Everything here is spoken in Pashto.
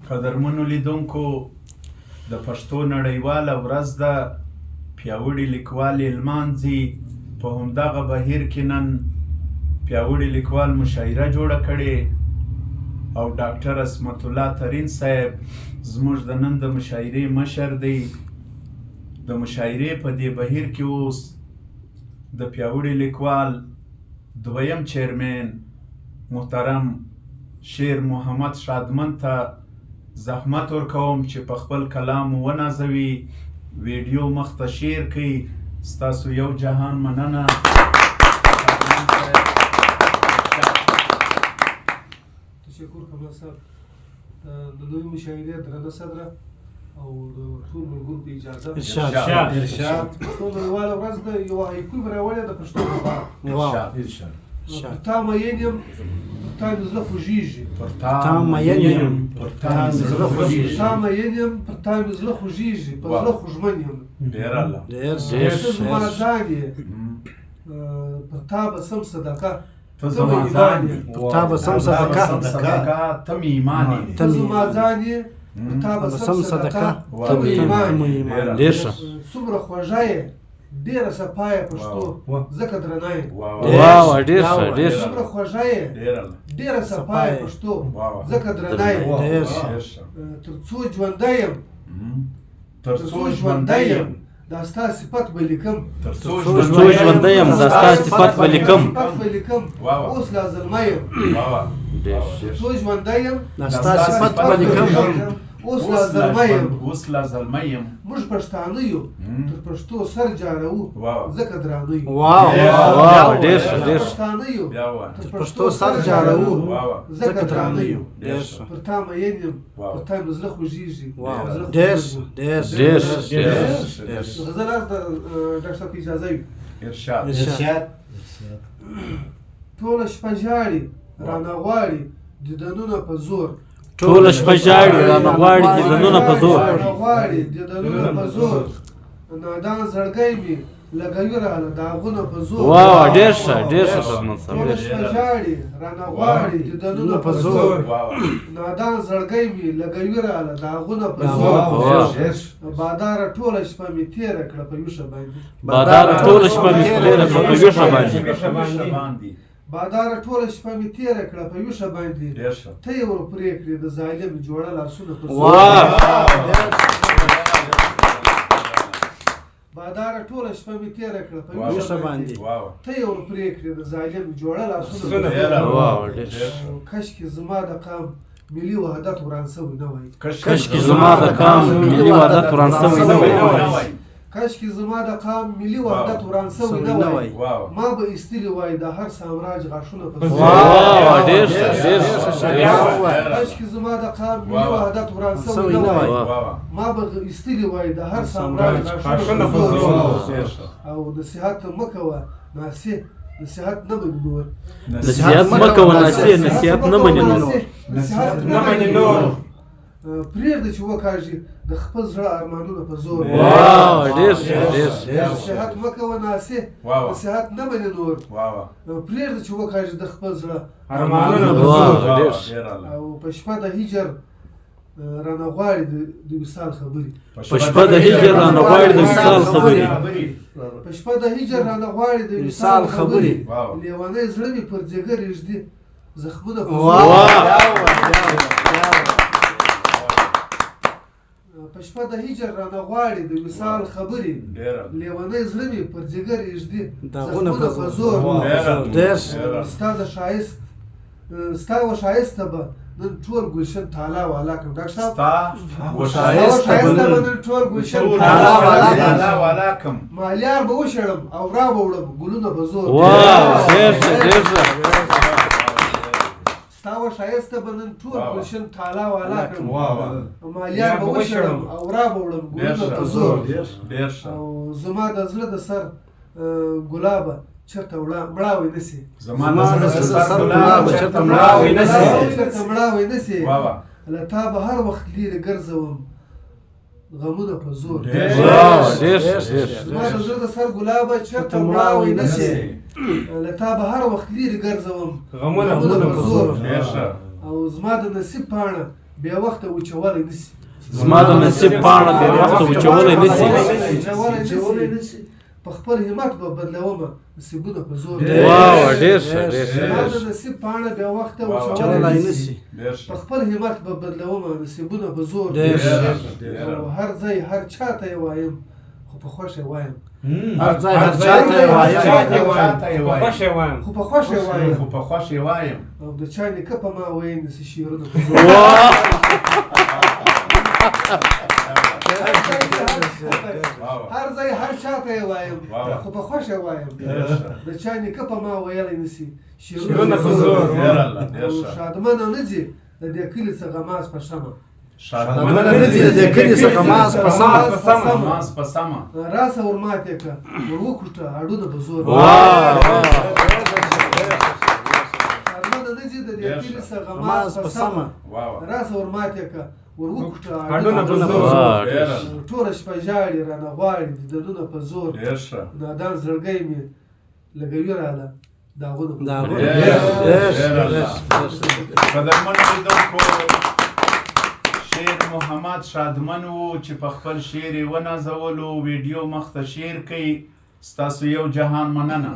قدرمنو لیدونکو د پښتو نړیواله ورځ ده، پیاوړي لیکوال یې لمانځي. په همدغه بهیر کې نن پیاوړي لیکوال مشاعره جوړه کړې او ډاکټر عصمت الله ترین صاحب زموږ د نن د مشاعرې مشر دی. د مشاعرې په دې بهیر کې اوس د پیاوړي لیکوال دویم چیرمن محترم شیر محمد شادمن ته زحمت ورکوم چې په خپل کلام ونازوي، ویډیو مخ ته شیر کړي. ستاسو یو جهان مننه. تشکر کمال صاحب. د لوی مشاعرې درنه صدره او د ټول ملګرو په اجازه ارشاد پښتو نړیواله ورځ ده، یو هایکو مې راوړی د پښتو لپاره. ارشاد پر تا مین یم، پر تا مې زړه خوږېږي. پر تا مین یم، پر تا مې زړه خوږېږي. پر تا مین یم، پر تا مې زړه خوږېږي. په زړه خوږمن یم. ډېر الله، ته زما ځان یې، پر تا به سم صدقه. ته زما ځان یې، پر تا به سم صدقه. ته مې ایمان یې. ته زما ځان یې، پر تا به سم صدقه. ته مې ایمان یې. ډېر ښه. څومره خوږه یې، ډېره صفا یې پښتو، ځکه درنه یې. واو ډېر ښه ډېر ښه. څومره خوږه یې، ډېره صفا یې پښتو، ځکه درنه یې. ډېر ښه. تر څو ژوندی یم، تر څو ژوندی یم، دا ستا صفت به لیکم. تر څو ژوندی یم، دا ستا صفت به لیکم. اوس لا زلمی یم. تر څو ژوندی یم، دا ستا صفت به لیکم. اوس لا زلمی یم. اوس لا زلمی یم. موږ پښتانه یو، تر پښتو سر جاروو، ځکه درانه یو. واو ډېر ښه ډېر ښه. پښتانه یو، تر پښتو سر جاروو، ځکه درانه یو. ډېر ښه. پر تا مین یم، پر تا مې زړه خوږېږي. ډېر ښه ډېر ډېر ښه. غزل از د ډاکټر صاحب اجازه وي. ارشاد. ټوله شپه ژاړي رانه غواړي دیدنونه په زور. ټوله شپه ژاړي رانه غواړي دیدنونه په زور. غواړي دیدنونه په زور. نادان زړګی مې لګوي راله داغونه په زور. واو ډېر ښه ډېر ښه خدمت صاحب. ټوله شپه ژاړي رانه غواړي دیدنونه په زور. نادان زړګی مې لګوي راله داغونه په زور. باداره ټوله شپه مې تېره کړه په ویښه باندې. باداره ټوله شپه مې تېره کړه په ویښه باندې. باداره ټوله شپه مې تېره کړه په ویښه باندې. ته یې ور پرې کړې د ظالم جوړه لاسونه په زور. باداره ټوله شپه مې تېره کړه په ویښه باندې. ته یې ور پرې کړې د ظالم جوړه لاسونه په زور. کشکې زما د قام ملي وحدت وران سوی نه وای. کشکې زما د قام ملي وحدت وران سوی نه وای. کشکې زما د قام ملي وحدت وران سوی نه وای. ما به ایستلي وای د هر سامراج غاښونه په زور. واو ډېر ښه ډېر ښه. کشکې زما د قام ملي وحدت وران سوی نه وای. ما به ایستلي وای د هر سامراج غاښونه په زور. او نصیحت مه کوه ناسې، نصیحت نه مني نور. نصیحت مه کوه ناسې، نصیحت نه مني نور. نصیحت نه مني نور. پرېږده چې وکاږي د خپل زړه ارمانونه په زور. واو ډېر ښه ډېر ښه. نصیحت مه کوه ناسې، نصیحت نه مني نور. پرېږده چې وکاږي د خپل زړه ارمانونه په زور. او په شپه د هجر رانه غواړي د وصال خبرې. په شپه د هجر رانه غواړي د وصال خبرې. په شپه د هجر رانه غواړي د وصال خبرې. لیونی زړه مې پر ځیګر ږدي زخمونه په زور. په شپه د هجر رانه غواړي د وصال خبرې. لیونی زړه مې پر ځیګر ږدي زخمونه په زور. ستا د ښایست ستا و ښایسته به نن ټول ګلشن تالا والا کړم. ډاکټر صاحب ښایسته به نن ټول ګلشن تالا والا کړم. مالیار به وشړم او را به وړم ګلونه په زور. ستا و ښایسته به نن ټول ګلشن تالا والا کړم. مالیار به وشړم او را به وړم ګلونه په زور. او زما د زړه د سر ګلابه چرته مړاوی نسی. زما د زړه د سر ګلابه چرته مړاوی نسی. له تا به هر وخت لیرې ګرځوم غمونه په زور. زما د زړه د سر ګلابه چرته مړاوی نسی. له تا به هر وخت لیرې ګرځوم غمونه په زور. او زما د نصیب پاڼه بې وخته وچولی نشي زما د نصیب پاڼه بې وخته وچولی نشي وچولی نشي په خپل همت به بدلومه نصیبونه په زور واو ډېر ښه ډېر ښه زما د نصیب پاڼه بې وخته وچولی نشي په خپل همت به بدلومه نصیبونه په زور او هر ځای هر چا ته یې وایم خو په خوښه وایم هر ځای هر چا ته یې وایم خو په خوښه وایم خو په خوښه وایم او د چا نیکه په ما وایي نسي شعرونه هر ځای هر چا ته یې وایم خو په خوښه وایم د چا نیکه په ما ویلی نسي شعرونه په زور شادمنه نه ځي د دې کلي څخه ماس په شمه شادمنه نه ځي د دې کلي څخه ماس په سمه راسه ورماتې که ور وکوټه هډونه په زور شادمنه نه ځي د دې کلي څخه ماس په سمه راسه ورماتې که ور وکوټه هډونه په زور ټوله شپه ژاړي رانه غواړي دیدنونه په زور نادان زړګی مې لګوي راله داغونه قدرمنو لیدونکو شعر محمد شادمن و چې په خپل شعر یې ونازولو ویډیو مخ ته شیر کوي ستاسو یو جهان مننه